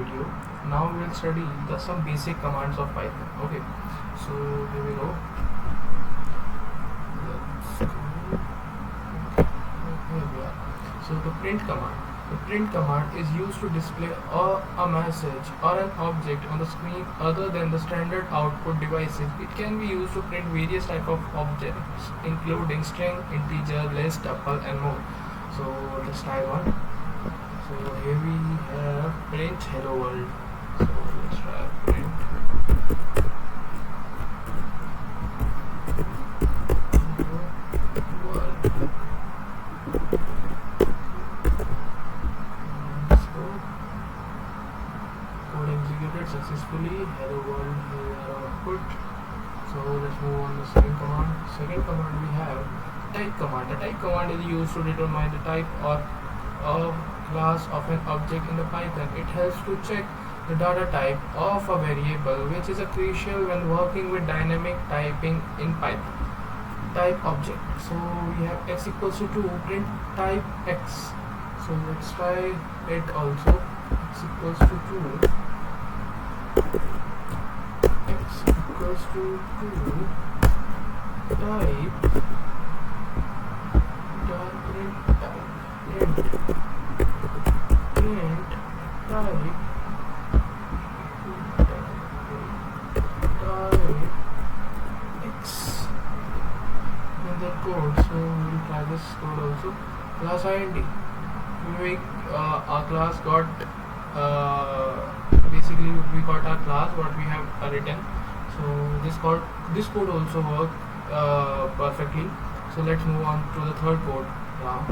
video. Now we will study some basic commands of Python. Okay, so here we go. Let's go. Here we are. So the print command. The print command is used to display a message or an object on the screen other than the standard output devices. It can be used to print various types of objects, including string, integer, list, tuple, and more. So let's try one. So here we have print hello world. So let's try print hello world. Code executed successfully. Hello world here output. So let's move on to the second command. Second command we have type command. The type command is used to determine the type or class of an object in the Python. It helps to check the data type of a variable, which is crucial when working with dynamic typing in Python. Type object. So we have x equals to 2, print type x. So let's try it also. X equals to 2. X equals to 2. Type. Print type. Print type. Type x. The code, so we will try this code also. Class id, our class got basically we got our class what we have written. So this code also work perfectly. So let's move on to the third code now.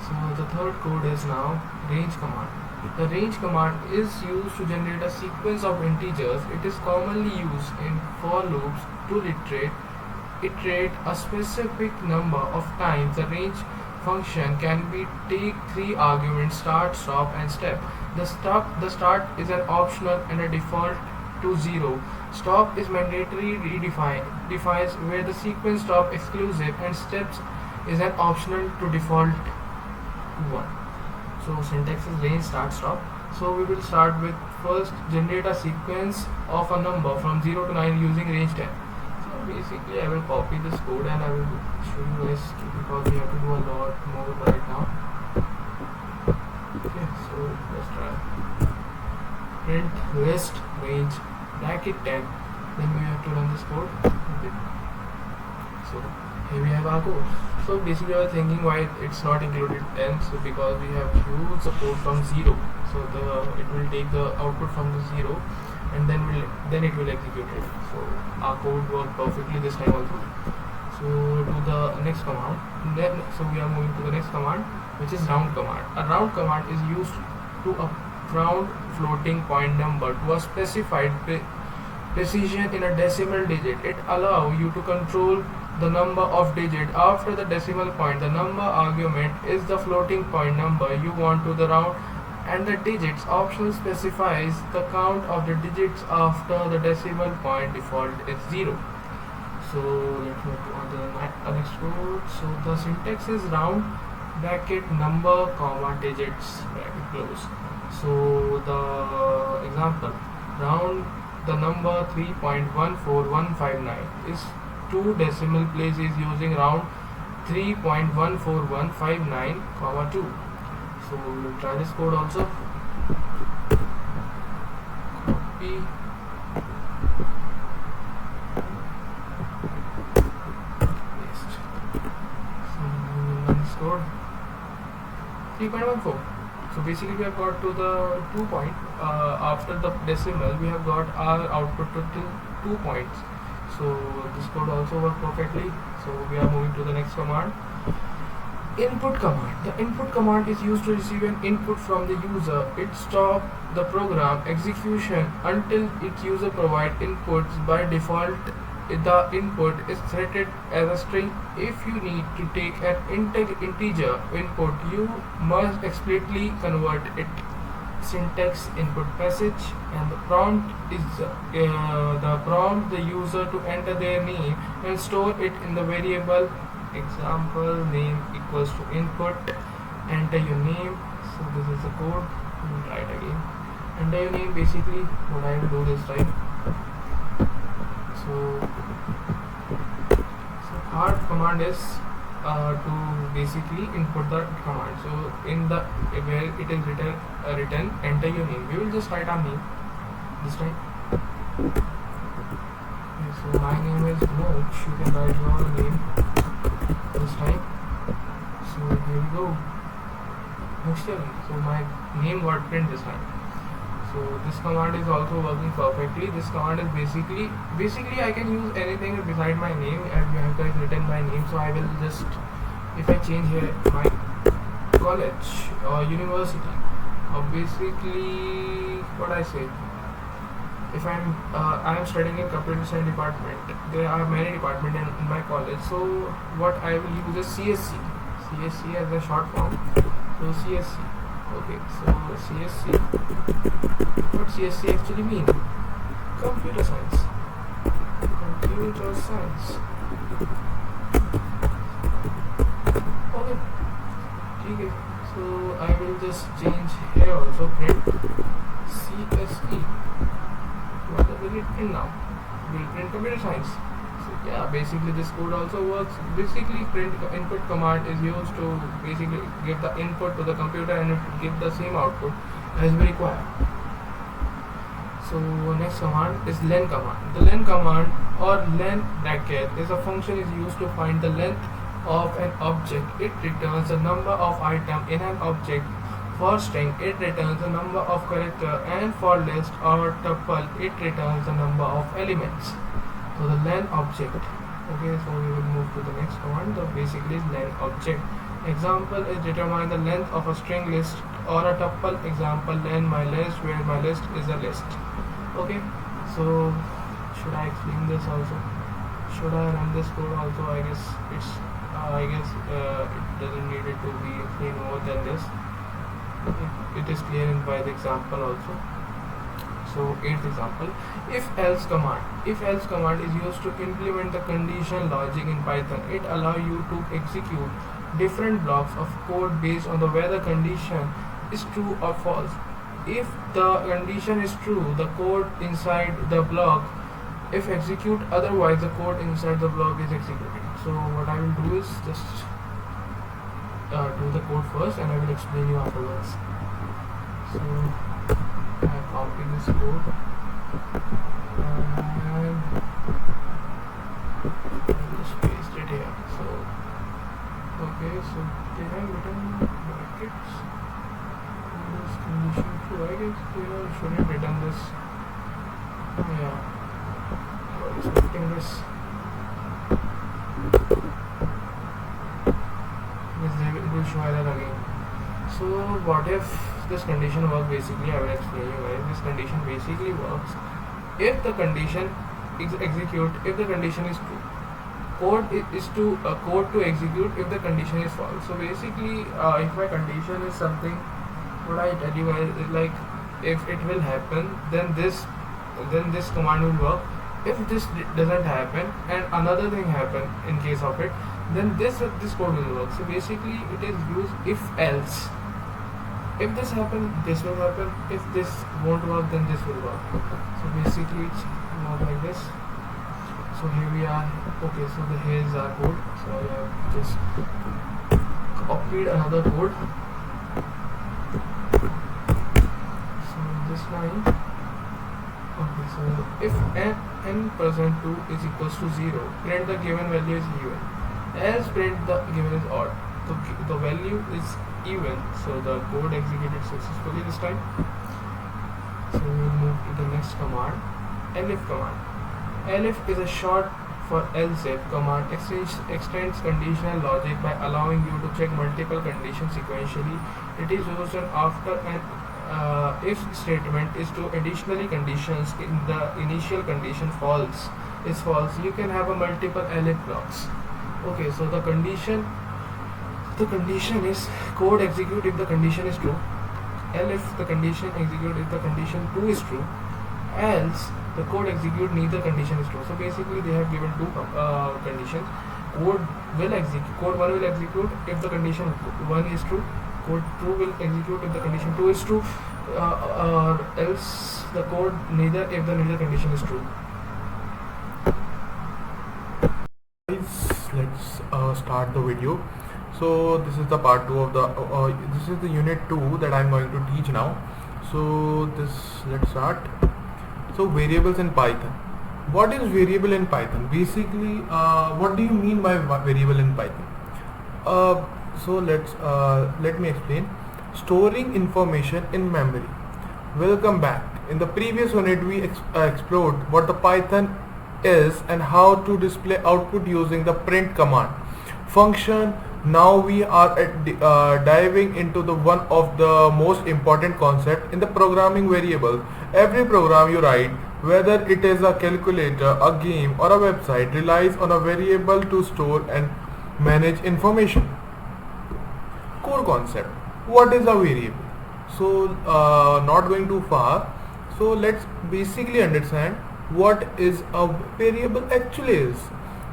So the third code is now range command. The range command is used to generate a sequence of integers. It is commonly used in for loops to iterate a specific number of times. The range function can be take 3 arguments: start, stop, and step. The start is an optional and a default to 0. Stop is mandatory defines where the sequence stop exclusive, and steps is an optional to default to 1. So syntax is range, start, stop. So we will start with first generate a sequence of a number from 0 to 9 using range 10. Basically I will copy this code and I will show you guys because we have to do a lot more right now. Okay, so let's try print list range bracket 10, then we have to run this code. Okay, so here we have our code. So basically I was thinking why it's not included 10, so because we have huge support from 0, so it will take the output from the 0 and then it will execute it. So our code worked perfectly this time also. So to the next command. So we are moving to the next command, which is round command. A round command is used to round floating point number to a specified precision in a decimal digit. It allows you to control the number of digits after the decimal point. The number argument is the floating point number you want to the round, and the digits option specifies the count of the digits after the decimal point. Default is 0. So let's move on to the next code. So the syntax is round bracket number comma digits bracket close. So the example, round the number 3.14159 is 2 decimal places using round 3.14159 comma 2. So we will try this code also. Copy. Paste. So we will run this code. 3.14. So basically we have got to the 2 point. After the decimal we have got our output to 2 points. So this code also works perfectly. So we are moving to the next command. Input command. The input command is used to receive an input from the user. It stops the program execution until its user provides inputs. By default, the input is treated as a string. If you need to take an integer input, you must explicitly convert it. Syntax input passage, and the prompt is the user to enter their name and store it in the variable. Example name equals to input, enter your name. So this is the code. We will try it again. enter your name. Basically what I will do this time, so our command is to basically input the command. So in the where it is written enter your name, we will just write our name this time. Okay, so my name is Moksh, you can write your name this time. So here we go, Moksh. So my name got print this time. So this command is also working perfectly. This command is basically I can use anything beside my name. As you have guys written my name, so I will just, if I change here my college or university, or basically what I say, if I am studying in computer science department, there are many departments in my college, so what I will use is CSC as a short form. So CSC. Okay, so CSC, what CSC actually mean? Computer science. Okay, okay. So I will just change here also, print CSE. What will it print now? Will print computer science. So yeah, basically this code also works. Basically print input command is used to basically give the input to the computer and it will give the same output as we require. So next command is len command. The len command or len bracket is a function is used to find the length of an object. It returns the number of items in an object. For string, it returns the number of characters, and for list or tuple, it returns the number of elements. So the len object. Okay, so we will move to the next command. The basically is len object. Example is determine the length of a string list or a tuple. Example len my list, where my list is a list. Okay, so should I explain this also? Should I run this code also? I guess it's it doesn't need it to be explained more than this. It is clear by the example also. So 8th example, if else command. If else command is used to implement the condition logic in Python. It allows you to execute different blocks of code based on the whether condition is true or false. If the condition is true, the code inside the block if execute, otherwise the code inside the block is executed. So what I will do is just do the code first and I will explain you afterwards. So I copy this code and just paste it here. So okay, so they have written brackets in this condition true. I guess they should have written this. Yeah, I was expecting this. They will show error again. So what if this condition works? Basically I will explain you guys. This condition basically works if the condition is execute if the condition is true. Code is to code to execute if the condition is false. So basically if my condition is something, what I tell you guys is like if it will happen, then this command will work. If this doesn't happen and another thing happen in case of it, then this code will work. So basically it is used if else. If this happen, this will happen. If this won't work, then this will work. So basically it's not like this. So here we are. Okay, so here is our code. So I have just copied another code. So this line. Okay, so if n%2 is equals to 0, print the given value is even. Else print the given is odd. The value is even, so the code executed successfully this time. So we will move to the next command, elif command. Elif is a short for else if command extends conditional logic by allowing you to check multiple conditions sequentially. It is used after an if statement is to additionally conditions in the initial condition is false. You can have a multiple elif blocks. Okay, so the condition is code execute if the condition is true. Elif the condition execute if the condition 2 is true. Else the code execute neither condition is true. So basically they have given two conditions. Code 1 will execute if the condition 1 is true. Code 2 will execute if the condition 2 is true. or else the code neither if the neither condition is true. Guys, let's start the video. So this is the part 2 of the this is the unit 2 that I'm going to teach now. So let's start. So variables in Python. What is variable in Python? Basically, what do you mean by variable in Python? So let me explain. Storing information in memory. Welcome back. In the previous unit we explored what the Python is and how to display output using the print command function. Now we are diving into the one of the most important concept in the programming variables. Every program you write, whether it is a calculator, a game or a website, relies on a variable to store and manage information. Core concept. What is a variable? So not going too far. So let's basically understand what is a variable actually is.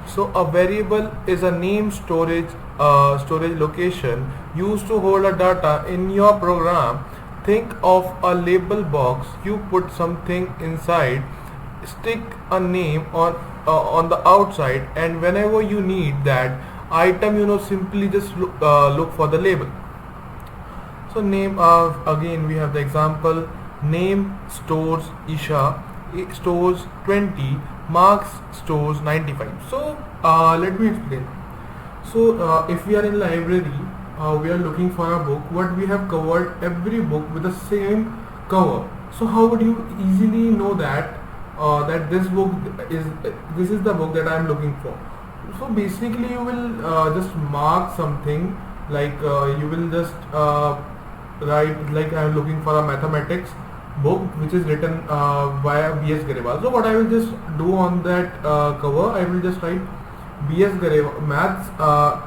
So a variable is a name storage location used to hold a data in your program. Think of a label box. You put something inside, stick a name on the outside, and whenever you need that item, simply just look for the label. So name again we have the example. Name stores Isha stores 20, Marks stores 95. So let me explain. So if we are in library, we are looking for a book. What we have covered every book with the same cover. So how would you easily know that that this is the book that I am looking for? So basically you will just mark something like you will just write like I am looking for a mathematics book which is written via B.S. Garewal. So what I will just do on that cover, I will just write B.S. Garewal Maths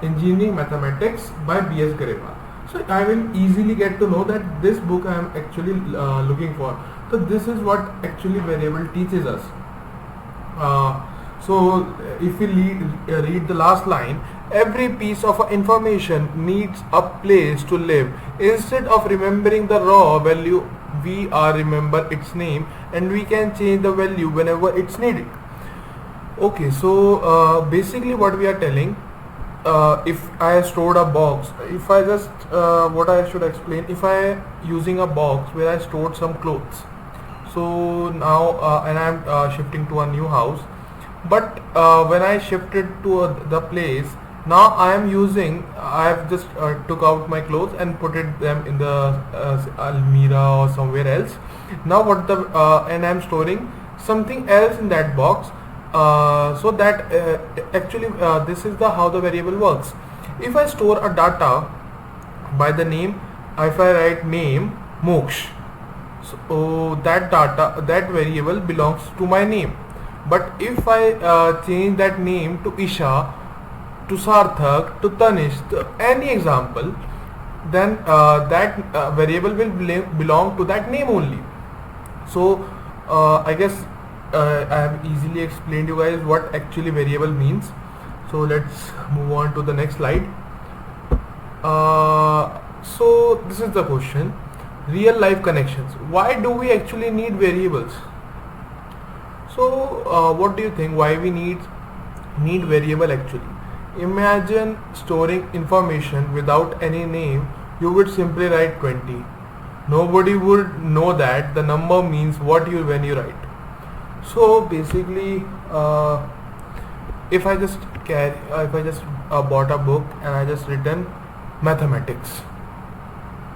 Engineering Mathematics by B.S. Garewal. So I will easily get to know that this book I am actually looking for. So this is what actually variable teaches us. So if we read the last line, every piece of information needs a place to live. Instead of remembering the raw value, we remember its name, and we can change the value whenever it's needed. Okay, so basically what we are telling, if I stored a box, if I just what I should explain, if I using a box where I stored some clothes. So now and I am shifting to a new house, but when I shifted to the place, now I have just took out my clothes and put them in the almirah or somewhere else. Now and I am storing something else in that box. So that actually this is how the variable works. If I store a data by the name, if I write name Moksh, so that variable belongs to my name. But if I change that name to Isha, to Sarthak, to Tanish, to any example, then that variable will belong to that name only. So I guess I have easily explained you guys what actually variable means. So let's move on to the next slide. So this is the question: real life connections. Why do we actually need variables? So what do you think? Why we need variable actually? Imagine storing information without any name. You would simply write 20. Nobody would know that the number means what when you write. So basically, if I just bought a book and I just written mathematics,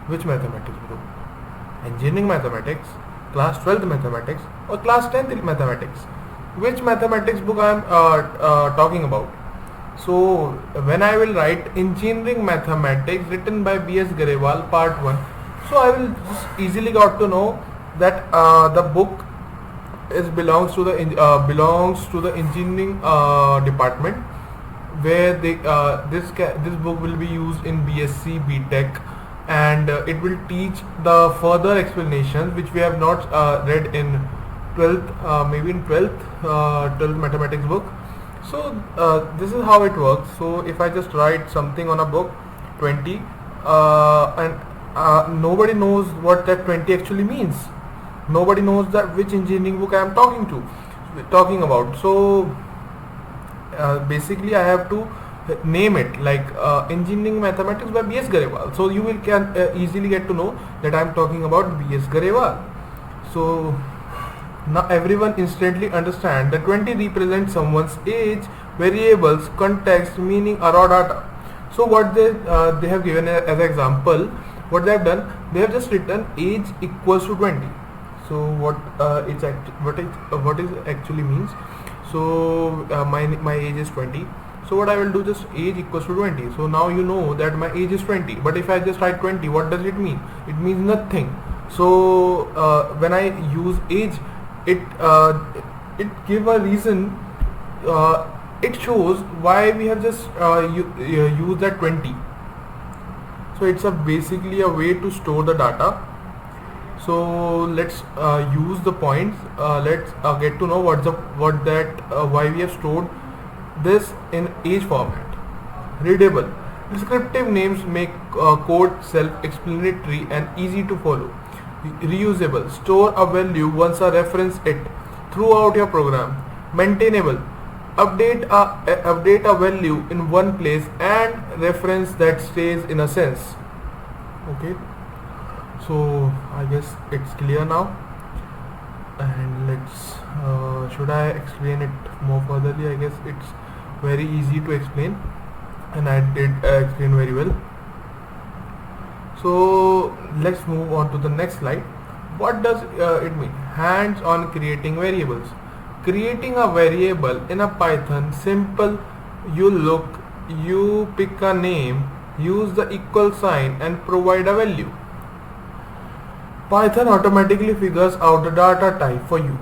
which mathematics book? Engineering mathematics, class 12th mathematics, or class 10th mathematics? Which mathematics book I am talking about? So when I will write engineering mathematics written by B.S. Garewal part 1, so I will just easily got to know that the book belongs to the engineering department, where this book will be used in BSc, BTech, and it will teach the further explanations which we have not read in 12th, maybe in 12th mathematics book. So this is how it works. So if I just write something on a book 20 and nobody knows what that 20 actually means. Nobody knows that which engineering book I am talking about. So basically I have to name it like Engineering Mathematics by B.S. Garewal. So you will can easily get to know that I am talking about B.S. Garewal. So now everyone instantly understand that 20 represents someone's age, variables, context, meaning, or raw data. So what they have given as an example, what they have done, they have just written age equals to 20. So what it actually means. So my age is 20. So what I will do, just age equals to 20. So now you know that my age is 20. But if I just write 20, what does it mean? It means nothing. So when I use age, it give a reason. It shows why we have just used that 20. So it's basically a way to store the data. So let's use the points. Let's get to know why we have stored this in age format. Readable. Descriptive names make code self-explanatory and easy to follow. Reusable. Store a value once a reference it throughout your program. Maintainable. Update a value in one place and reference that stays in a sense. Okay. So I guess it's clear now. And let's should I explain it more furtherly? I guess it's very easy to explain, and I did explain very well. So let's move on to the next slide. What does it mean? Hands on creating variables. Creating a variable in a Python, simple. You pick a name, use the equal sign and provide a value. Python automatically figures out the data type for you.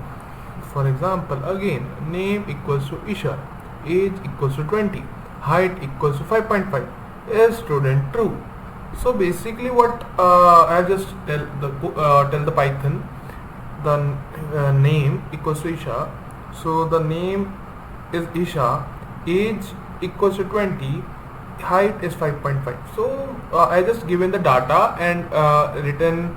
For example, again, name equals to Isha, age equals to 20, height equals to 5.5, is student true. So basically what I just tell the Python, the name equals to Isha. So the name is Isha, age equals to 20, height is 5.5. So I just given the data and written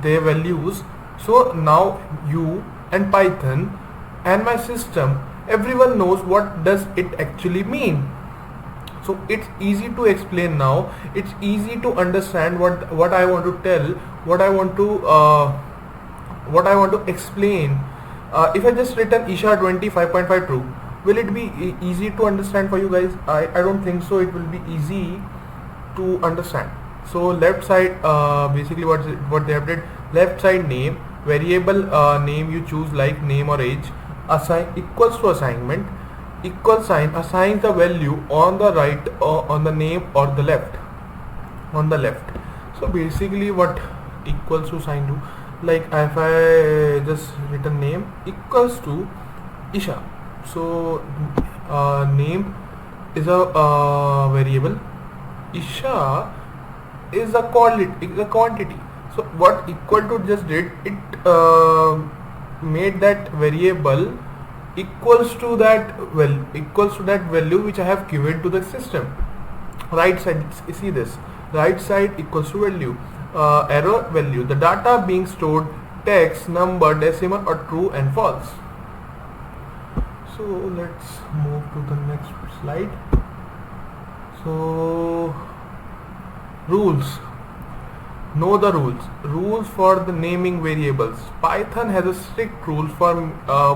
their values. So now you and Python and my system, everyone knows what does it actually mean. So it's easy to explain now. It's easy to understand what I want to tell, what I want to explain. If I just written Isha 20 5.5 true, will it be easy to understand for you guys? I don't think so. It will be easy to understand. So left side, basically what they have did, left side name, variable name you choose like name or age, assign equals to assignment, equal sign assigns the value on the right or on the name or the left, on the left. So basically what equals to sign do, like if I just written name equals to Isha. So name is a variable, Isha is a quantity. So what equal to just did, it made that variable equals to that value which I have given to the system. Right side, see this, right side equals to value, error value, the data being stored, text, number, decimal or true and false. So let's move to the next slide. So rules. Know the rules for the naming variables. Python has a strict rule for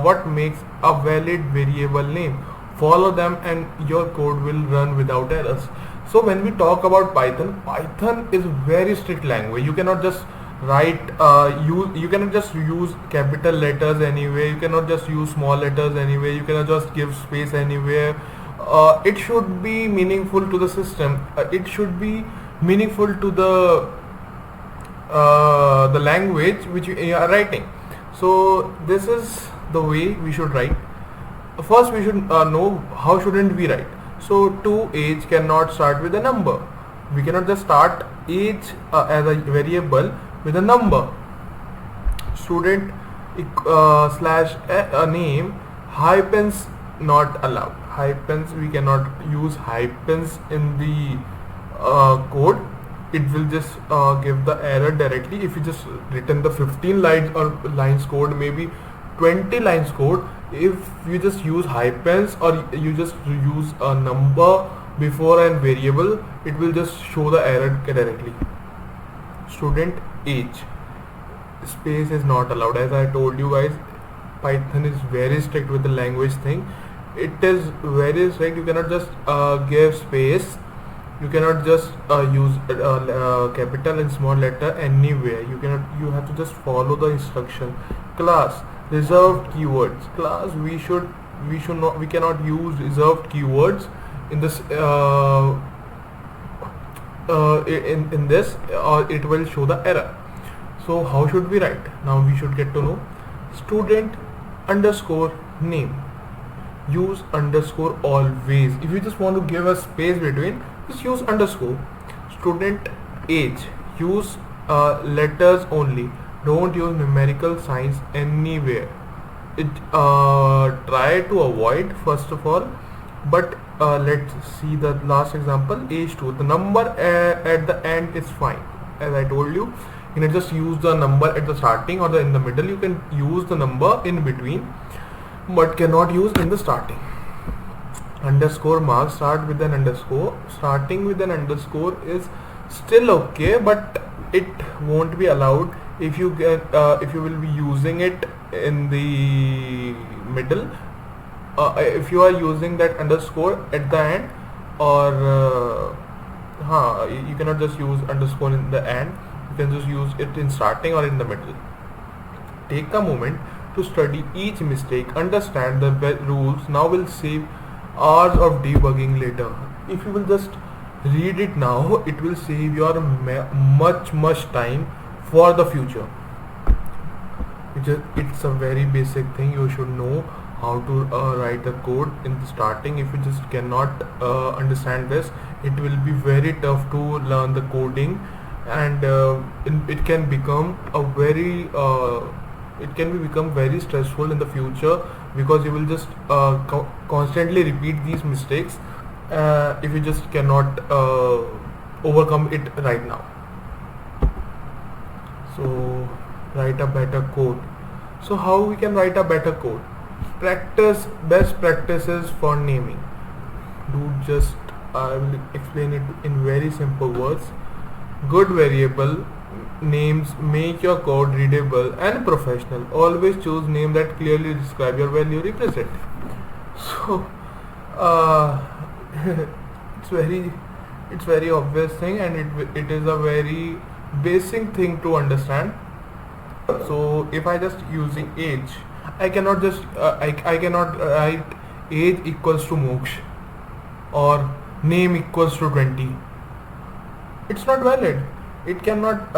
what makes a valid variable name. Follow them and your code will run without errors. So when we talk about Python is very strict language. You cannot just write you cannot just use capital letters anywhere, you cannot just use small letters anywhere, you cannot just give space anywhere. It should be meaningful to the system, it should be meaningful to the language which you are writing. So this is the way we should write. First we should know how shouldn't we write. So to age cannot start with a number. We cannot just start age as a variable with a number. Student slash name, hyphens not allowed. Hyphens, we cannot use hyphens in the code. it will just give the error directly. If you just written the 15 lines or lines code, maybe 20 lines code, if you just use hyphens or you just use a number before a variable, it will just show the error directly. Student age, space is not allowed. As I told you guys, Python is very strict with the language thing. It is very strict. You cannot just give space. You cannot just use capital and small letter anywhere. You cannot. You have to just follow the instruction. Class, reserved keywords. Class, we cannot use reserved keywords in this in this, or it will show the error. So how should we write? Now we should get to know. Student underscore name, use underscore always. If you just want to give a space between, just use underscore. Student age, use letters only, don't use numerical signs anywhere. It try to avoid first of all, but let's see the last example. Age 2, the number at the end is fine. As I told you, you can just use the number at the starting or in the middle. You can use the number in between, but cannot use in the starting. Underscore marks, start with an underscore. Starting with an underscore is still okay, but it won't be allowed if you get if you will be using it in the middle. If you are using that underscore at the end, or you cannot just use underscore in the end. You can just use it in starting or in the middle. Take a moment to study each mistake, understand the rules. Now will save hours of debugging later. If you will just read it now, it will save your much time for the future. It's a very basic thing. You should know how to write the code in the starting. If you just cannot understand this, it will be very tough to learn the coding, and it can become a very become very stressful in the future, because you will just constantly repeat these mistakes if you just cannot overcome it right now. So write a better code. So how we can write a better code? Practice best practices for naming. I will explain it in very simple words. Good variable names make your code readable and professional. Always choose name that clearly describe your value represent. So it's very obvious thing, and it is a very basic thing to understand. So if I just using age, I cannot just I cannot write age equals to Moksh or name equals to 20. It's not valid. It cannot.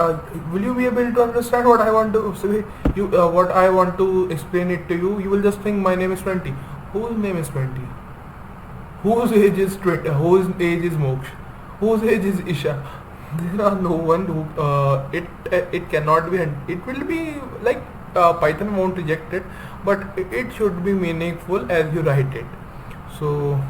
Will you be able to understand what I want to say? What I want to explain it to you. You will just think my name is 20. Whose name is 20? Whose age is 20? Whose age is Moksh? Whose age is Isha? There are no one who. It cannot be. It will be like Python won't reject it, but it should be meaningful as you write it. So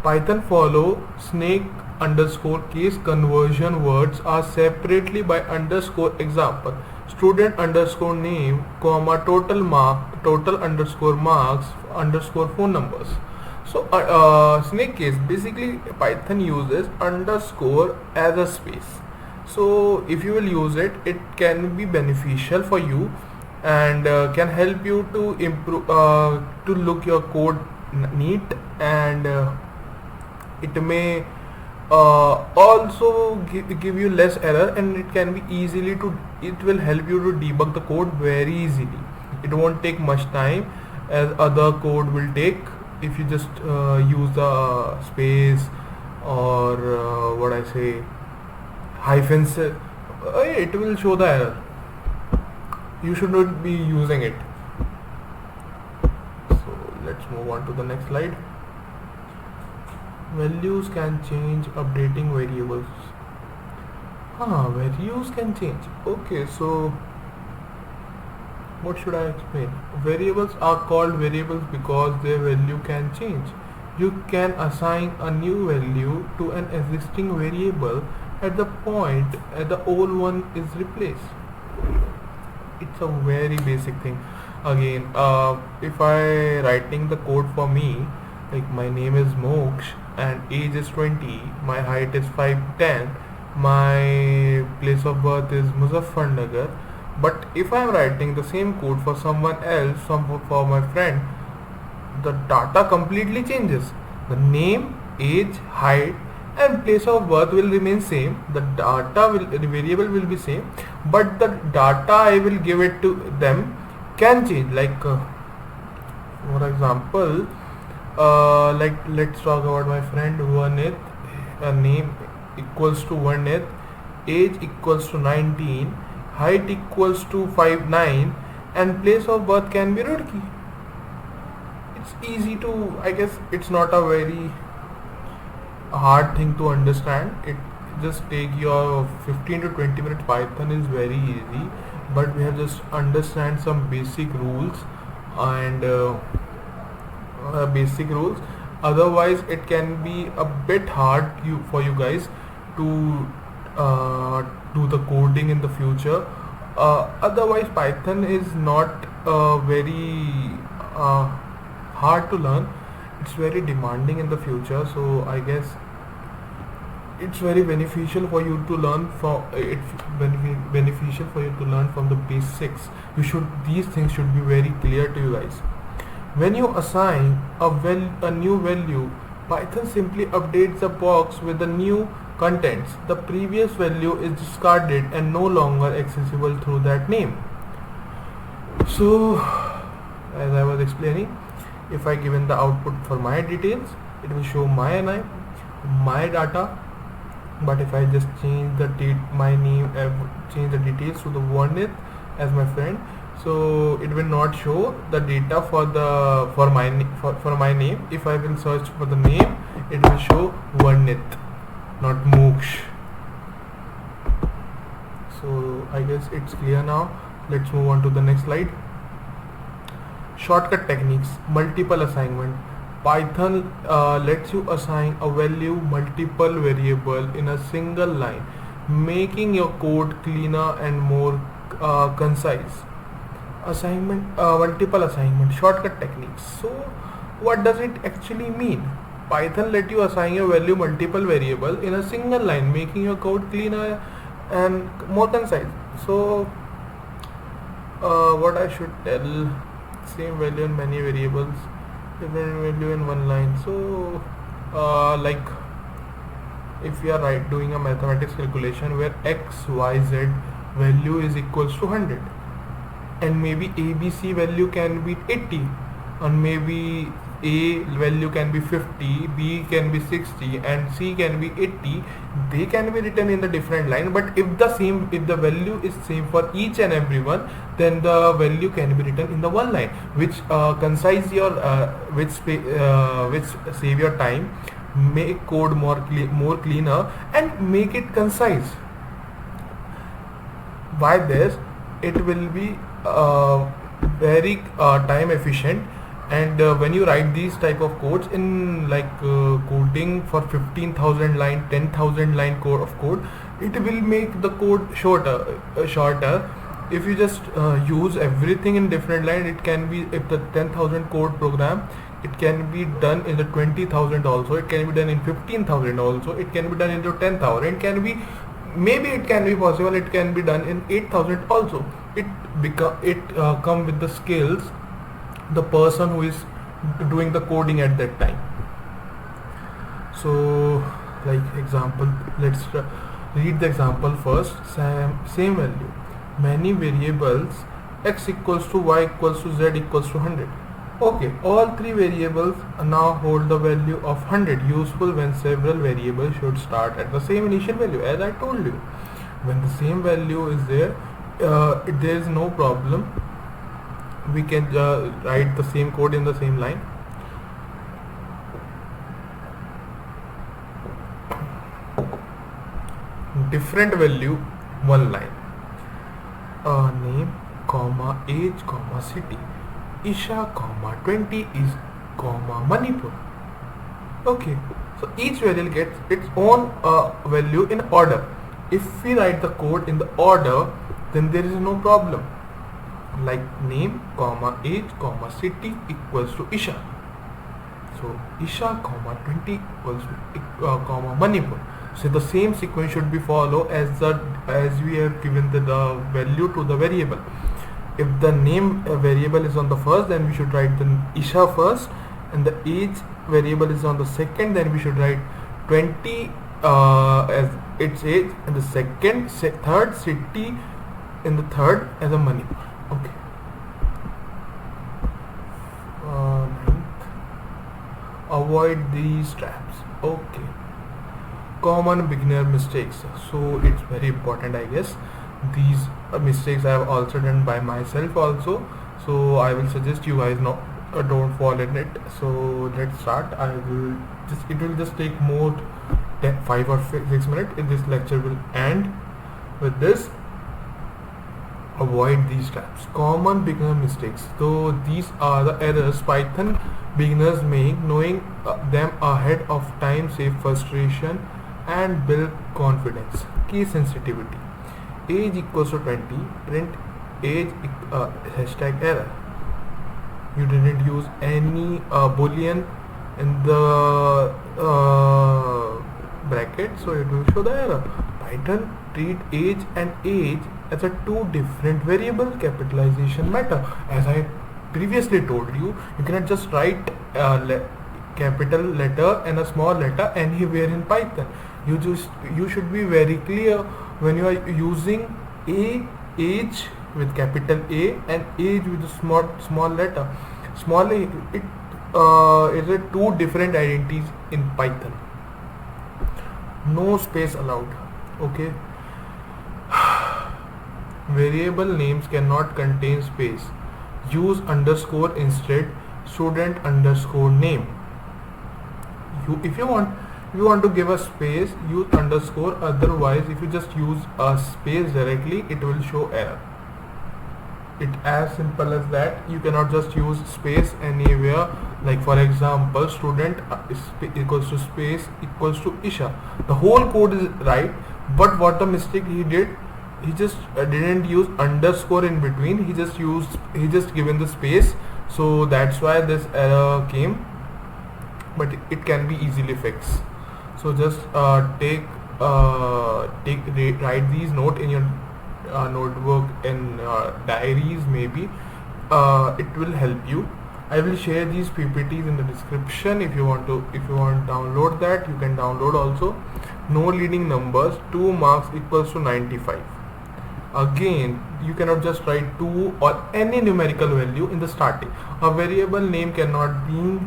Python follow snake underscore case conversion words are separately by underscore. Example: student underscore name comma total underscore marks underscore phone numbers. So snake case, basically Python uses underscore as a space. So if you will use it, it can be beneficial for you, and can help you to improve to look your code neat, and it may also give you less error, and it can be it will help you to debug the code very easily. It won't take much time as other code will take if you just use the space or what I say hyphens. It will show the error. You should not be using it. So let's move on to the next slide. Values can change, updating variables. Values can change. Okay, so what should I explain? Variables are called variables because their value can change. You can assign a new value to an existing variable at the point the old one is replaced. It's a very basic thing. Again, if I writing the code for me, like my name is Moksh and age is 20, my height is 5'10", my place of birth is Muzaffarnagar. But if I am writing the same code for someone else, for my friend, the data completely changes. The name, age, height and place of birth will remain same. The variable will be same, but the data I will give it to them can change. Like for example, like let's talk about my friend Vanith. Name equals to Vanith, age equals to 19, height equals to 5'9", and place of birth can be Roorkee. It's easy to, I guess it's not a very hard thing to understand. It just take your 15 to 20 minutes. Python is very easy, but we have just understand some basic rules and basic rules. Otherwise it can be a bit hard for you guys to do the coding in the future. Otherwise Python is not very hard to learn. It's very demanding in the future, so I guess it's very beneficial for you to learn beneficial for you to learn from the basics. These things should be very clear to you guys. When you assign a new value, Python simply updates the box with the new contents. The previous value is discarded and no longer accessible through that name. So as I was explaining, if I given the output for my details, it will show my NI, my data. But if I just change the my name, change the details to the Vanith as my friend, so it will not show the data for my name. If I will search for the name, it will show Vanith, not Moksh. So I guess it's clear now. Let's move on to the next slide. Shortcut techniques, multiple assignment. Python lets you assign a value multiple variable in a single line, making your code cleaner and more concise. Multiple assignment, shortcut techniques. So what does it actually mean? Python let you assign a value multiple variable in a single line, making your code cleaner and more concise. So what I should tell, same value in many variables, different value in one line. So like if we are doing a mathematics calculation where x, y, z value is equals to 100, and maybe ABC value can be 80, and maybe A value can be 50, B can be 60 and C can be 80. They can be written in the different line, but if the value is same for each and every one, then the value can be written in the one line, which concise your which save your time, make code more cleaner and make it concise. By this it will be very time efficient. And when you write these type of codes in like coding for 15,000 line, 10,000 line code of code, it will make the code shorter. If you just use everything in different line, it can be, if the 10,000 code program, it can be done in the 20,000 also, it can be done in 15,000 also, it can be done into 10,000, it can be, maybe it can be possible it can be done in 8,000 also. It come with the skills the person who is doing the coding at that time. So like example, let's read the example first. Same value, many variables, x equals to y equals to z equals to 100. Okay, all three variables now hold the value of 100, useful when several variables should start at the same initial value. As I told you, when the same value is there, there is no problem. We can write the same code in the same line. Different value, one line. Name, comma, age, comma, city. Isha, comma, 20 is, comma, Manipur. Okay, So each variable gets its own value in order. If we write the code in the order, then there is no problem. Like name, comma, age, comma, city equals to Isha. So Isha, comma, 20 equals to comma, Manipur. So the same sequence should be followed as we have given the value to the variable. If the name variable is on the first, then we should write the Isha first, and the age variable is on the second, then we should write 20 as its age, and the third city in the third as a Manipur. Okay. Ninth. Avoid these traps. Okay. Common beginner mistakes. So it's very important, I guess. These mistakes I have also done by myself also. So I will suggest you guys don't fall in it. So let's start. It will just take more 5 or 6 minutes. This lecture will end with this. Avoid these traps. Common beginner mistakes. So these are the errors Python beginners make. Knowing them ahead of time save frustration and build confidence. Key sensitivity. Age equals to 20. Print age hashtag error. You didn't use any boolean in the bracket, so it will show the error. Python treat age and age as a two different variable. Capitalization matter. As I previously told you, you cannot just write capital letter and a small letter anywhere in Python. You should be very clear when you are using age with capital A and age with a small letter. Small a is a two different identities in Python. No space allowed. Okay. Variable names cannot contain space. Use underscore instead. Student underscore name. If you want to give a space, use underscore. Otherwise, if you just use a space directly, it will show error. It as simple as that. You cannot just use space anywhere. Like for example, student equals to space equals to Isha. The whole code is right, but what the mistake he did, he just didn't use underscore in between. He just given the space. So that's why this error came. But it can be easily fixed. So just write these note in your notebook, in diaries maybe. It will help you. I will share these PPTs in the description. If you want to download that, you can download also. No leading numbers. 2 marks equals to 95. Again, you cannot just write 2 or any numerical value in the starting. A variable name cannot be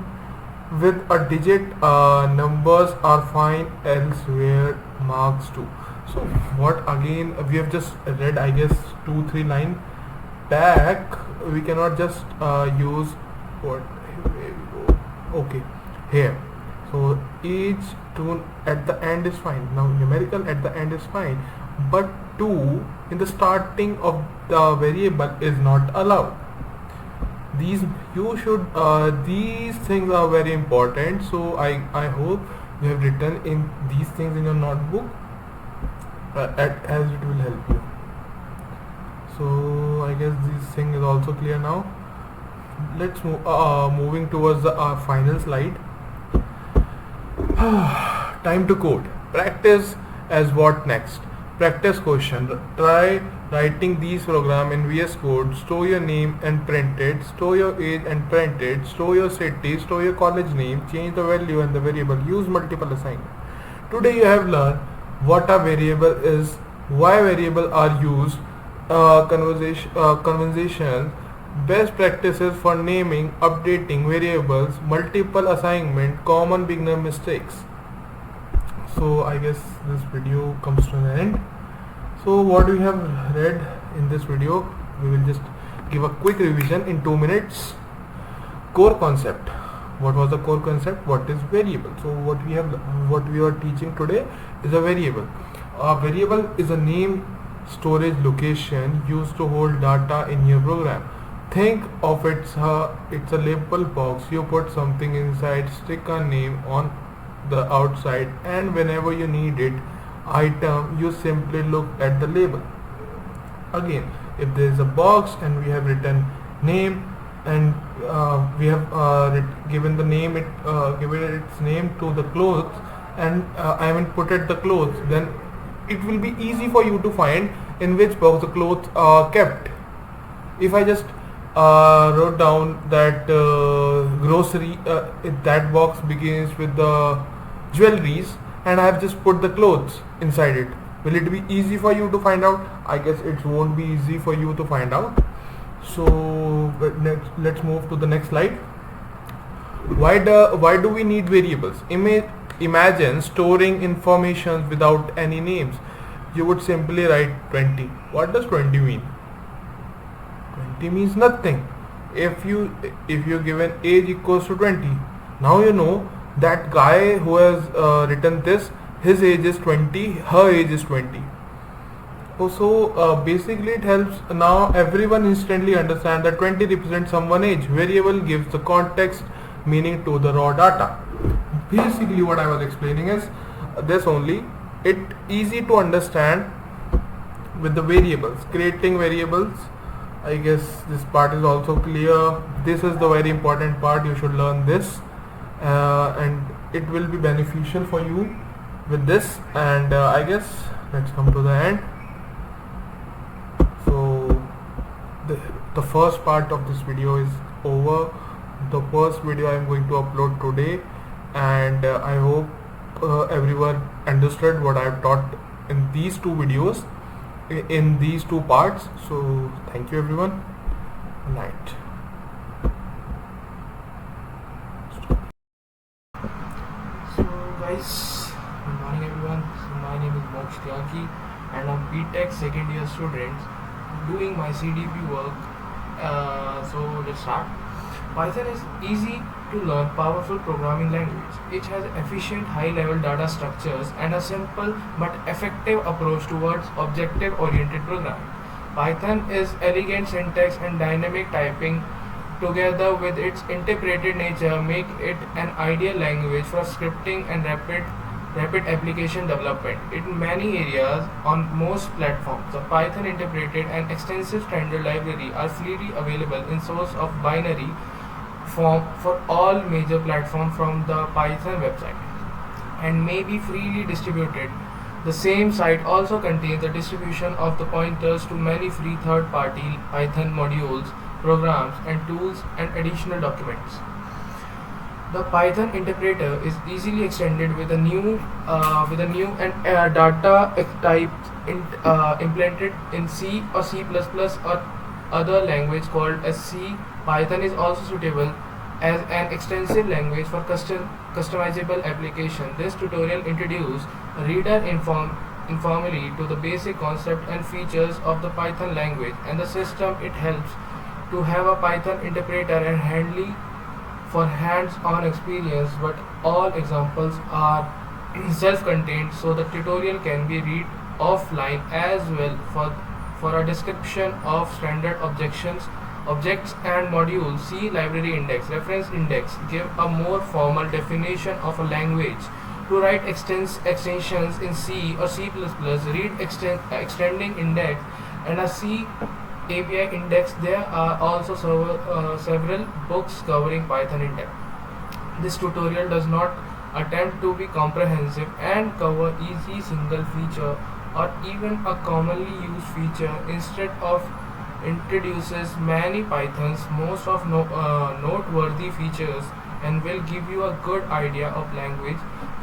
with a digit. Numbers are fine elsewhere. Marks 2. So what again we have just read, I guess 2-3 lines back. We cannot just use what, here we go. Okay, here. So each 2 at the end is fine. Now numerical at the end is fine, but 2 in the starting of the variable is not allowed. These things are very important. So I hope you have written in these things in your notebook, as it will help you. So I guess this thing is also clear now. Let's move moving towards the final slide. Time to code. Practice as what next? Practice question. Try writing these program in VS Code. Store your name and print it. Store your age and print it. Store your city. Store your college name. Change the value and the variable. Use multiple assignment. Today you have learned what a variable is, why variables are used, conversations, best practices for naming, updating variables, multiple assignment, common beginner mistakes. So I guess this video comes to an end. So what we have read in this video, we will just give a quick revision in 2 minutes. Core concept. What was the core concept? What is variable? So what we are teaching today is a variable. A variable is a name storage location used to hold data in your program. Think of it's a label box. You put something inside, stick a name on the outside, and whenever you need it item, you simply look at the label. Again, if there is a box and we have written name, and we have given the name given its name to the clothes, and I haven't put it the clothes, then it will be easy for you to find in which box the clothes are kept. If I just wrote down that grocery, if that box begins with the jewelries, and I have just put the clothes inside it, will it be easy for you to find out? I guess it won't be easy for you to find out. So let's move to the next slide. Why do we need variables? Imagine storing information without any names. You would simply write 20. What does 20 mean? 20 means nothing. If you given age equals to 20, now you know that guy who has written this, his age is 20, her age is 20. So basically it helps now everyone instantly understand that 20 represents someone's age. Variable gives the context meaning to the raw data. Basically what I was explaining is this only. It easy to understand with the variables, creating variables. I guess this part is also clear. This is the very important part. You should learn this and it will be beneficial for you with this. And I guess let's come to the end. So the first part of this video is over. The first video I am going to upload today, and I hope everyone understood what I have taught in these two videos, in these two parts. So thank you everyone. Good night. So guys, good morning everyone. So my name is Moksh Tyagi and I'm BTech second year student doing my CDP work. So let's start. Python is easy to learn, powerful programming language. It has efficient high-level data structures and a simple but effective approach towards objective-oriented programming. Python is elegant syntax and dynamic typing together with its interpreted nature make it an ideal language for scripting and rapid application development. In many areas on most platforms, the Python interpreted and extensive standard library are freely available in source of binary form for all major platforms from the Python website and may be freely distributed. The same site also contains the distribution of the pointers to many free third-party Python modules, programs and tools and additional documents. The Python interpreter is easily extended with a new data type implemented in C or C++ or other language called as C. Python is also suitable as an extensive language for customizable application. This tutorial introduces reader informally to the basic concept and features of the Python language and the system. It helps to have a Python interpreter and handy for hands-on experience, but all examples are self-contained, so the tutorial can be read offline as well. For a description of standard objects and modules, see library index, reference index give a more formal definition of a language. To write extensions in C or C++, read extending index and a C API index. There are also several books covering Python in depth. This tutorial does not attempt to be comprehensive and cover easy single feature or even a commonly used feature. Instead of introduces many Python's most of noteworthy features and will give you a good idea of language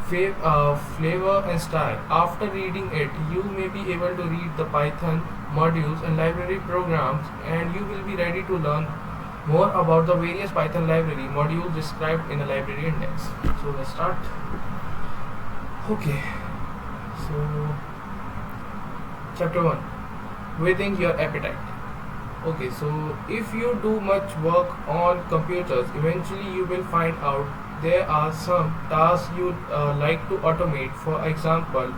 flavor and style. After reading it, you may be able to read the Python modules and library programs, and you will be ready to learn more about the various Python library modules described in a library index. So let's start. Okay, so chapter 1, within your appetite. Okay, so if you do much work on computers, eventually you will find out there are some tasks you like to automate. For example,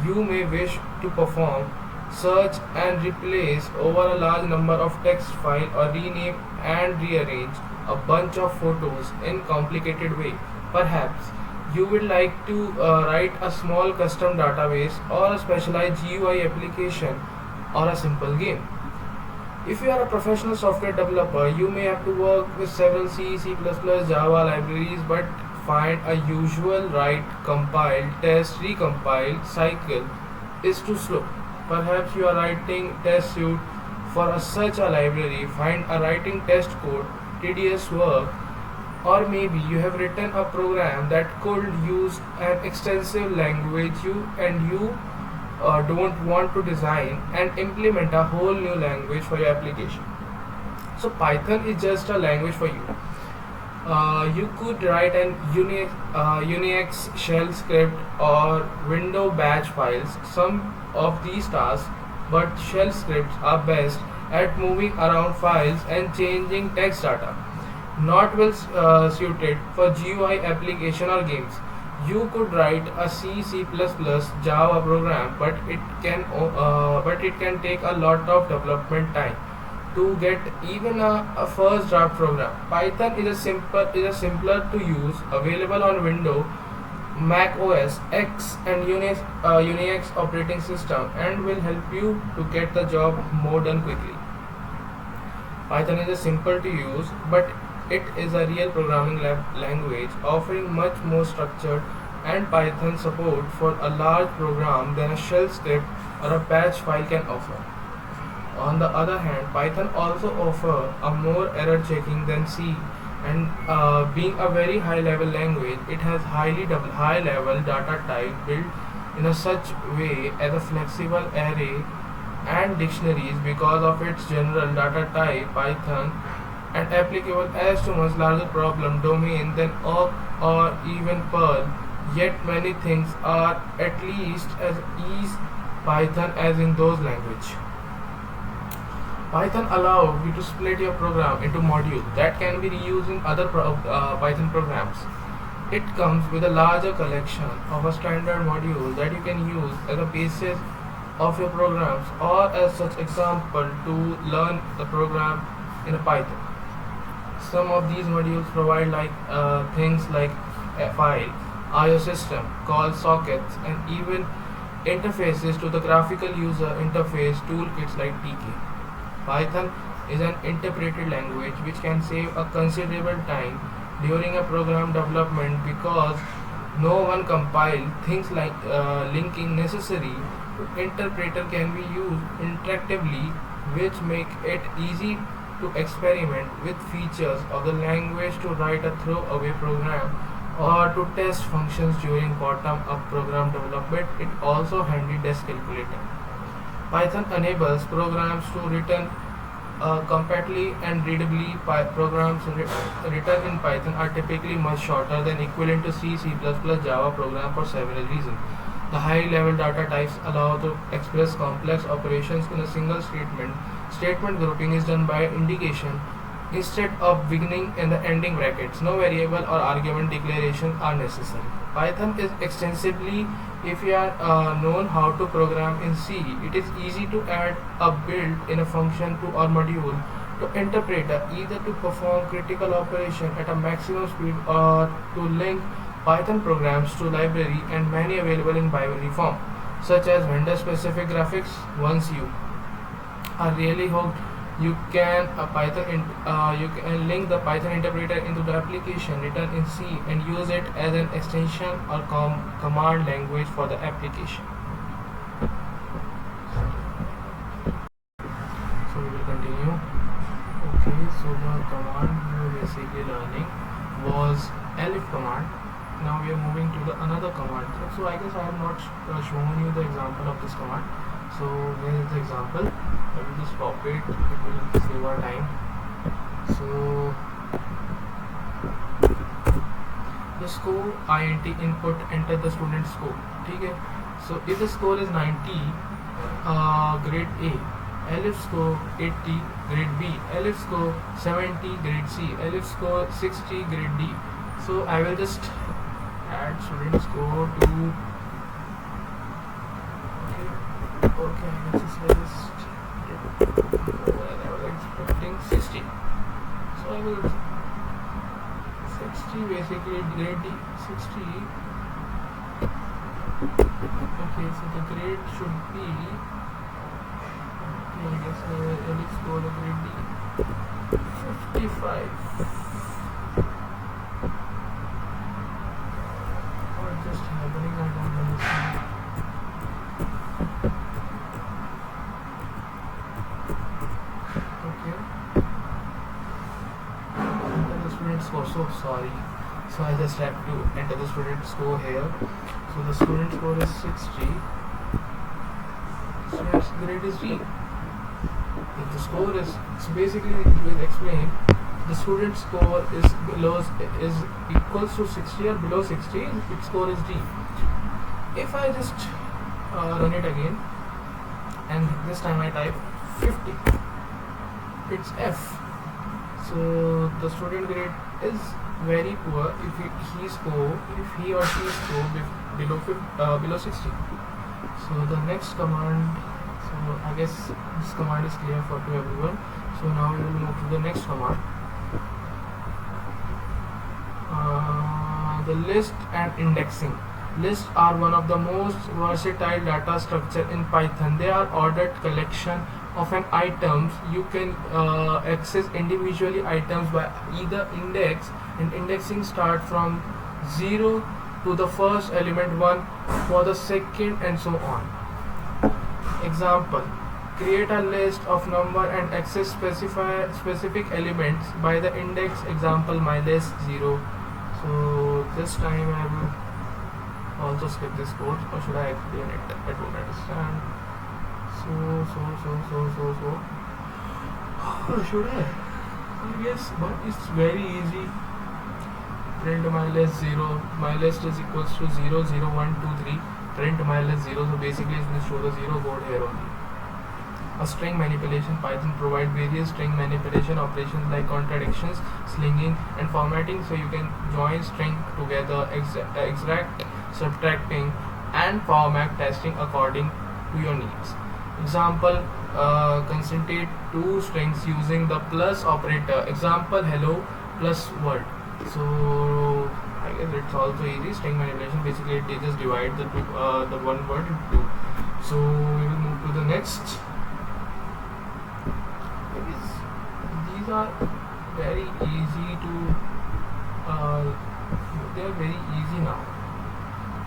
you may wish to perform search and replace over a large number of text files or rename and rearrange a bunch of photos in complicated way. Perhaps you would like to write a small custom database or a specialized GUI application or a simple game. If you are a professional software developer, you may have to work with several C, C++, Java libraries, but find a usual write, compile, test, recompile cycle is too slow. Perhaps you are writing test suite for such a library, find a writing test code, tedious work, or maybe you have written a program that could use an extensive language you don't want to design and implement a whole new language for your application. So Python is just a language for you. You could write an Unix shell script or window batch files, some of these tasks, but shell scripts are best at moving around files and changing text data, not well suited for GUI application or games. You could write a C, C++, Java program, but it can take a lot of development time to get even a first draft program. Python is a simpler to use, available on Windows, Mac OS X, and Unix operating system, and will help you to get the job more done quickly. Python is a simple to use, but it is a real programming language offering much more structured and Python support for a large program than a shell script or a batch file can offer. On the other hand, Python also offers a more error checking than C, and being a very high level language, it has high level data type built in a such way as a flexible array and dictionaries. Because of its general data type, Python and applicable as to much larger problem domain than Awk or even Perl. Yet many things are at least as easy Python as in those language. Python allows you to split your program into modules that can be reused in other Python programs. It comes with a larger collection of a standard module that you can use as a basis of your programs or as such example to learn the program in a Python. Some of these modules provide things like a file, I/O system, call sockets, and even interfaces to the graphical user interface toolkits like TK. Python is an interpreted language which can save a considerable time during a program development because no one compile things like linking necessary to interpreter can be used interactively, which make it easy to experiment with features of the language, to write a throwaway program, or to test functions during bottom-up program development. It also handy desk calculator. Python enables programs to written compactly and readably. Programs written in Python are typically much shorter than equivalent to C, C++, Java program for several reasons. The high-level data types allow to express complex operations in a single statement. Statement grouping is done by indication instead of beginning and the ending brackets. No variable or argument declaration are necessary. Python is extensively, if you are known how to program in C, it is easy to add a built-in a function to or module to interpreter, either to perform critical operation at a maximum speed or to link Python programs to library, and many available in binary form, such as vendor-specific graphics. Once you are really hooked, you can link the Python interpreter into the application written in C and use it as an extension or command language for the application. So we will continue. Okay, so the command we were basically learning was elif command. Now we are moving to the another command. So I guess I have not shown you the example of this command. So here is the example. I will just copy it. It will save our time. So the score int input, enter the student score. Okay. So if the score is 90, grade A. Elif score 80, grade B. Elif score 70, grade C. Elif score 60, grade D. So I will just add student score to okay, let's just I was expecting 60, so I will 60 60 basically grade D 60. Okay, so the grade should be, okay, I guess let's go the grade D 55. What's just happening? I don't understand. Okay. Enter the student score. So sorry. So I just have to enter the student score here. So the student score is 60. Student's grade is D. If the score is, so basically it will explain the student score is equals to 60 or below 60, its score is D. If I just run it again and this time I type 50, it's F. So the student grade is very poor if he or she score below 60. So the next command, so I guess this command is clear to everyone. So now we will move to the next command. The list and indexing. Lists are one of the most versatile data structure in Python. They are ordered collection of an items. You can access individually items by either index, and indexing start from 0 to the first element 1 for the second and so on. Example: create a list of number and access specific elements by the index. Example: my list 0. So this time I will also skip this code, or should I explain it? I don't understand. So should I? Yes, but it's very easy. Print my list 0. My list is equals to 0 0 1 2 3. Print my list 0. So basically it will show the 0 code here only. A string manipulation. Python provide various string manipulation operations like contradictions, slinging, and formatting. So you can join string together, extract, subtracting, and format testing according to your needs. Example: concatenate two strings using the plus operator. Example: hello plus word. So I guess it's also easy. String manipulation, basically they just divide the one word into two. So we will move to the next. These are very easy to they are very easy now.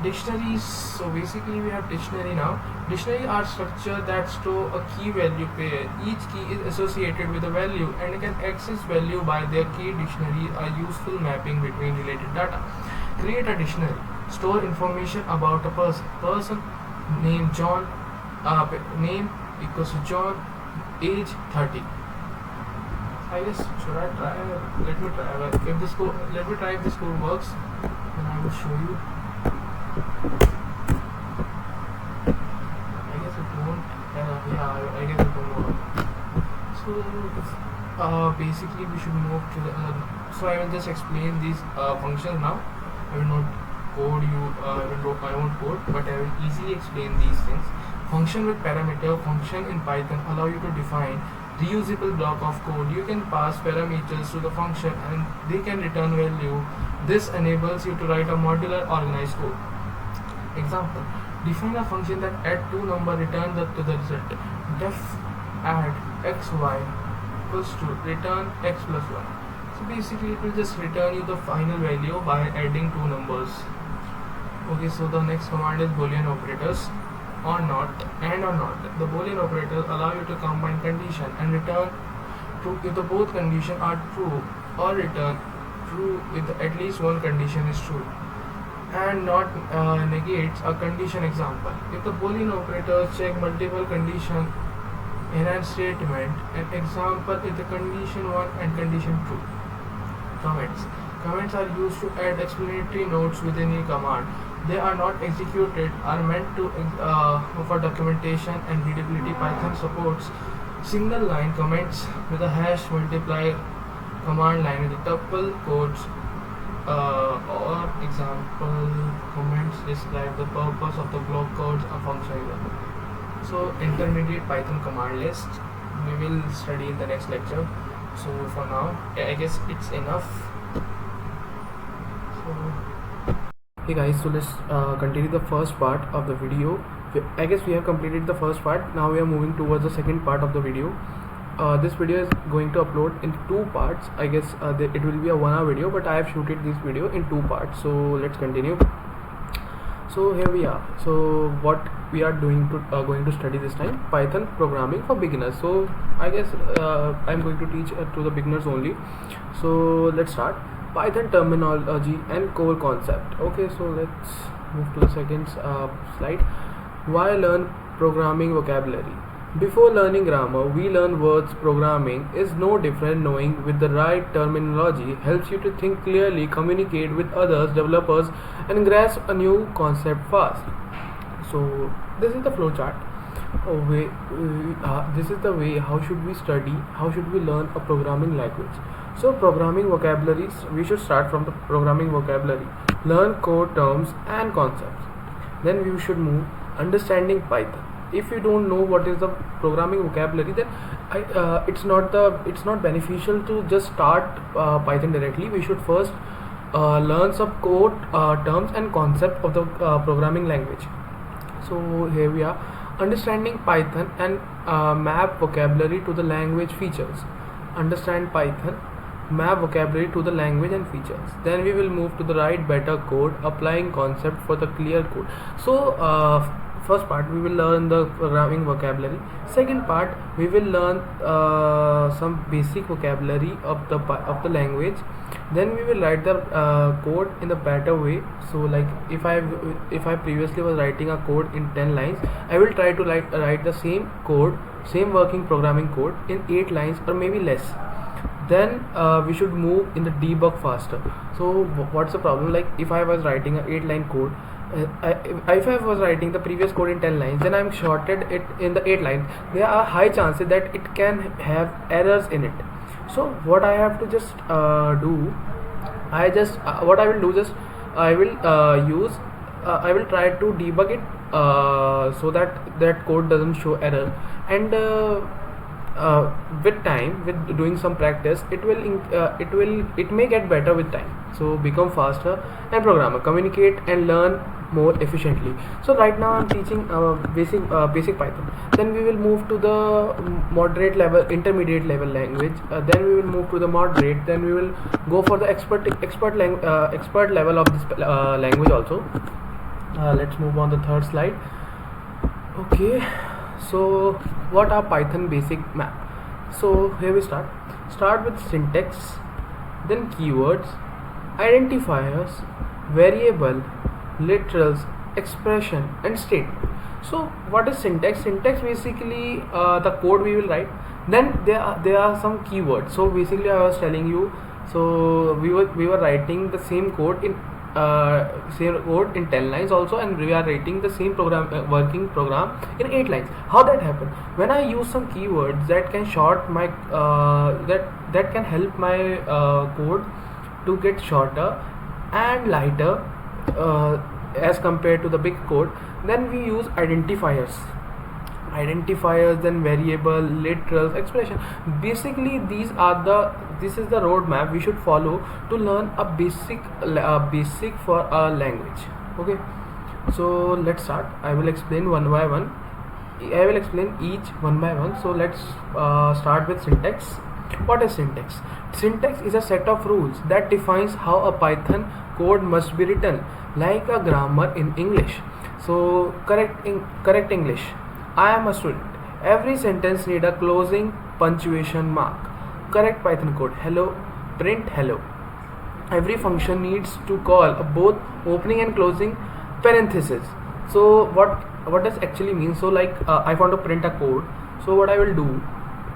Dictionaries. So basically we have dictionary now. Dictionary are structure that store a key value pair. Each key is associated with a value and can access value by their key. Dictionary are useful mapping between related data. Create a dictionary. Store information about a person. Name John. Name equals to John. Age 30. I guess should I try? Let me try. If this code, let me try if this code works, and I will show you. I guess it won't. Yeah, I guess it won't work. So basically we should move to the. So I will just explain these functions now. I will not code you. I won't code, but I will easily explain these things. Function with parameter. Function in Python allow you to define reusable block of code. You can pass parameters to the function and they can return value. This enables you to write a modular organized code. Example: define a function that add two numbers, return to the result. Def add xy equals to return x plus 1. So basically it will just return you the final value by adding two numbers. Okay, so the next command is Boolean operators. Or not, and or not. The Boolean operators allow you to combine condition and return true if the both conditions are true, or return true if at least one condition is true, and not negates a condition. Example: if the Boolean operators check multiple condition in a statement. An example: if the condition 1 and condition 2. Comments. Comments are used to add explanatory notes within a command. They are not executed, are meant to for documentation and readability. Python supports single line comments with a hash multiply command line with tuple codes or example comments describe the purpose of the block codes a function. So intermediate Python command list we will study in the next lecture. So for now I guess it's enough. Hey guys, so let's continue the first part of the video. I guess we have completed the first part. Now we are moving towards the second part of the video. This video is going to upload in two parts. I guess it will be a 1 hour video, but I have shooted this video in two parts. So let's continue. So here we are. So what we are doing to going to study this time, Python programming for beginners. So I guess I'm going to teach to the beginners only. So let's start. Python terminology and core concept. Okay, so let's move to the second slide. Why learn programming vocabulary? Before learning grammar, we learn words. Programming is no different. Knowing with the right terminology helps you to think clearly, communicate with others, developers, and grasp a new concept fast. So this is the flow chart. This is the way how should we study, how should we learn a programming language. So programming vocabularies, we should start from the programming vocabulary. Learn core terms and concepts. Then we should move understanding Python. If you don't know what is the programming vocabulary, then it's not beneficial to just start Python directly. We should first learn some core terms and concept of the programming language. So here we are, understanding Python and map vocabulary to the language features. Understand Python, map vocabulary to the language and features. Then we will move to the write better code, applying concept for the clear code. So first part we will learn the programming vocabulary. Second part we will learn some basic vocabulary of the language. Then we will write the code in the better way. So like if I previously was writing a code in 10 lines, I will try to write the same code, same working programming code in 8 lines or maybe less. Then we should move in the debug faster. So what's the problem? Like if I was writing a 8-line code, if I was writing the previous code in 10 lines, then I'm shorted it in the 8 lines. There are high chances that it can have errors in it. So what I have to just do, I will try to debug it so that code doesn't show error. And with time, with doing some practice, it may get better with time. So become faster and programmer, communicate and learn more efficiently. So right now I'm teaching basic Python. Then we will move to the moderate level, intermediate level language. Then we will move to the moderate. Then we will go for the expert level of this language also. Let's move on the third slide. Okay, so what are Python basic map? So here we start with syntax, then keywords, identifiers, variable, literals, expression and statement. So what is syntax? Syntax basically the code we will write. Then there are some keywords. So basically I was telling you, so we were writing the same code in 10 lines also, and we are writing the same working program in 8 lines. How that happened? When I use some keywords that can short my that can help my code to get shorter and lighter as compared to the big code, then we use identifiers, then variable, literals, expression. Basically this is the roadmap we should follow to learn a basic for a language. Okay, so let's start. I will explain one by one. I will explain each one by one. So let's start with syntax. What is syntax? Syntax is a set of rules that defines how a Python code must be written, like a grammar in English. So correct English. I am a student. Every sentence need a closing punctuation mark. Correct Python code. Hello, print hello. Every function needs to call both opening and closing parentheses. So what does actually mean? So like I want to print a code. So what I will do?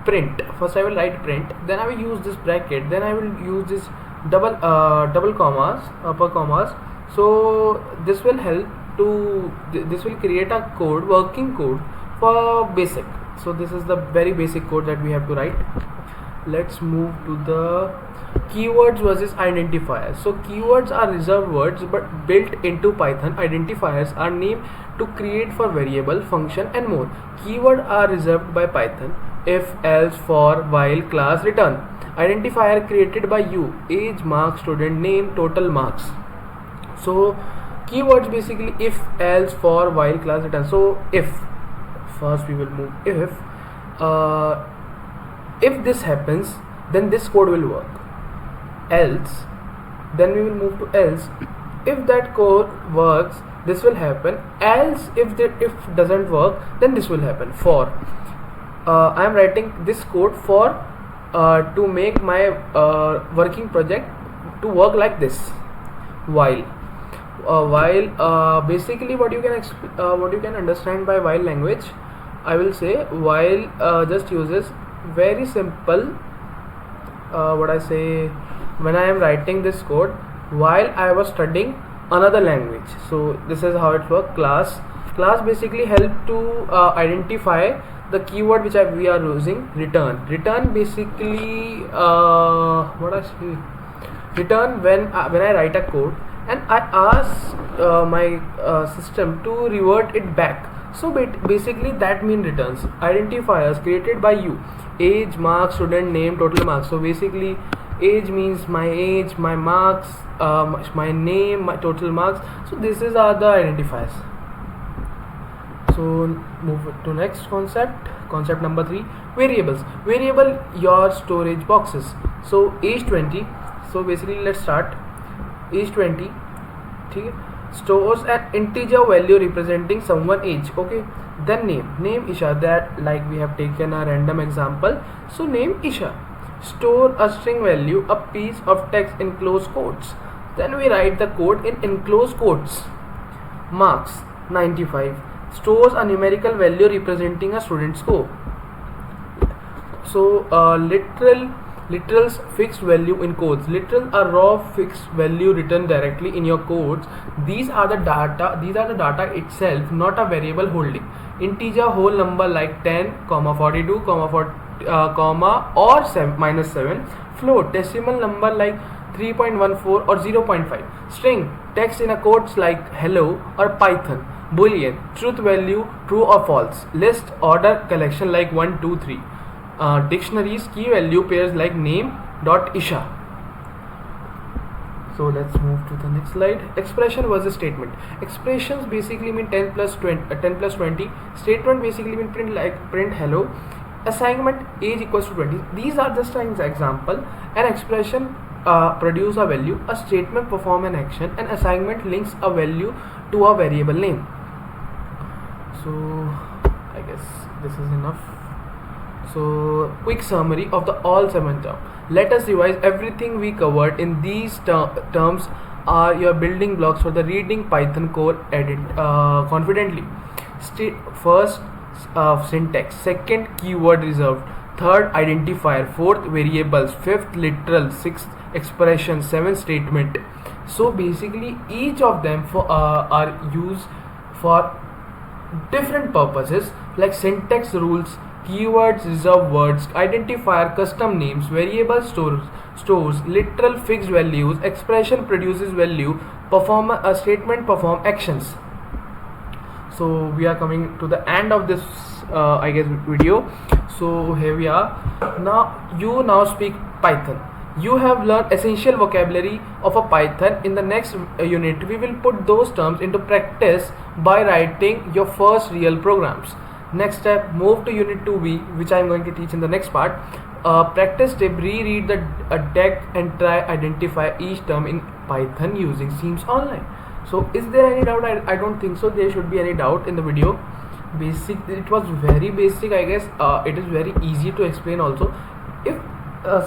Print. First I will write print. Then I will use this bracket. Then I will use this double commas, upper commas. So this will help to this will create a code, working code for basic. So this is the very basic code that we have to write. Let's move to the keywords versus identifiers. So keywords are reserved words but built into Python. Identifiers are named to create for variable, function and more. Keywords are reserved by Python. If, else, for, while, class, return. Identifier created by you. Age, marks, student name, total marks. So keywords basically if, else, for, while, class, return. So if, first we will move if this happens, then this code will work. Else, then we will move to else. If that code works, this will happen. Else, if doesn't work, then this will happen. For, I am writing this code for to make my working project to work like this. While basically what you can understand by while language, I will say while just uses very simple what I say, when I am writing this code while I was studying another language. So this is how it works. Class basically help to identify the keyword which we are using. Return basically what I say, return when I write a code and I ask my system to revert it back. So basically that means returns. Identifiers created by you: age, marks, student name, total marks. So basically age means my age, my marks, my name, my total marks. So this is are the identifiers. So move to next concept number 3, variables. Variable your storage boxes. So age 20. So basically let's start. Age 20, okay, stores an integer value representing someone age. Okay, then name Isha. That like we have taken a random example. So name Isha. Store a string value, a piece of text in close quotes. Then we write the code in enclosed quotes. Marks 95. Stores a numerical value representing a student's score. So literals fixed value in codes. Literal are raw fixed value written directly in your codes. These are the data itself, not a variable holding. Integer whole number like 10, 42, comma or -7. Float decimal number like 3.14 or 0.5. String text in a codes like hello or Python. Boolean truth value true or false. List order collection like 1, 2, 3. Dictionaries key value pairs like name dot Isha. So let's move to the next slide. Expression versus statement. Expressions basically mean 10 plus 20. Statement basically mean print hello. Assignment age equals to 20. These are just an example. An expression produce a value. A statement perform an action. An assignment links a value to a variable name. So I guess this is enough. So quick summary of the all 7 terms. Let us revise everything we covered in these terms are your building blocks for the reading Python code confidently. First syntax, second keyword reserved, third identifier, fourth variables, fifth literal, sixth expression, seventh statement. So basically each of them are used for different purposes like syntax rules, keywords, reserved words, identifier, custom names, variable stores, literal fixed values, expression produces value, statement perform actions. So we are coming to the end of this I guess video. So here we are. Now speak Python. You have learned essential vocabulary of a Python. In the next unit we will put those terms into practice by writing your first real programs. Next step, move to unit 2b, which I am going to teach in the next part. Practice tip, reread the deck and try identify each term in Python using Seems Online. So is there any doubt? I don't think so there should be any doubt in the video. It was very basic, I guess. It is very easy to explain also. If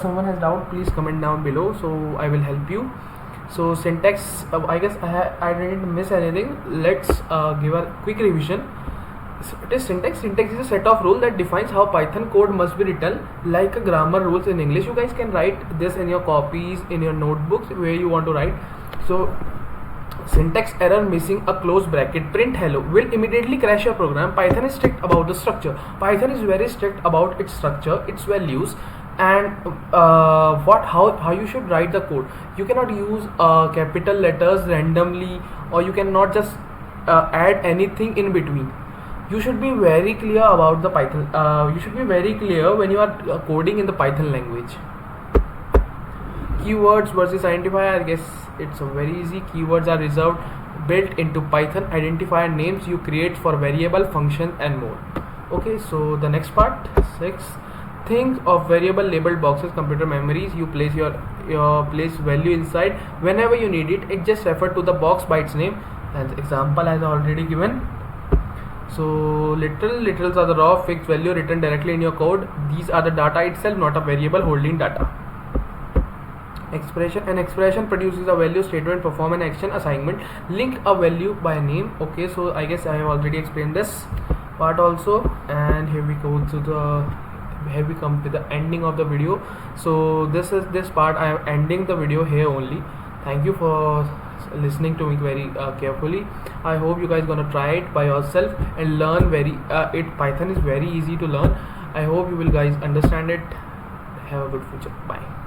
someone has doubt, please comment down below, so I will help you. So syntax, I guess I didn't miss anything. Let's give a quick revision. It is syntax. Syntax is a set of rules that defines how Python code must be written, like a grammar rules in English. You guys can write this in your copies, in your notebooks, where you want to write. So syntax error, missing a close bracket, print hello will immediately crash your program. Python is strict about the structure. Python is very strict about its structure, its values, and how you should write the code. You cannot use capital letters randomly, or you cannot just add anything in between. You should be very clear about the Python. You should be very clear when you are coding in the Python language. Keywords versus identifier, I guess it's very easy. Keywords are reserved built into Python. Identifier names you create for variable, function and more. Okay, so the next part 6. Think of variable labeled boxes, computer memories. You place your place value inside whenever you need it. It just refer to the box by its name, and example as already given. So literals are the raw fixed value written directly in your code. These are the data itself, not a variable holding data. Expression. An expression produces a value statement, perform an action, assignment, link a value by name. Okay, so I guess I have already explained this part also, and here we come to the ending of the video. So this part I am ending the video here only. Thank you for listening to me very carefully. I hope you guys gonna try it by yourself and learn Python is very easy to learn. I hope you will guys understand it. Have a good future. Bye.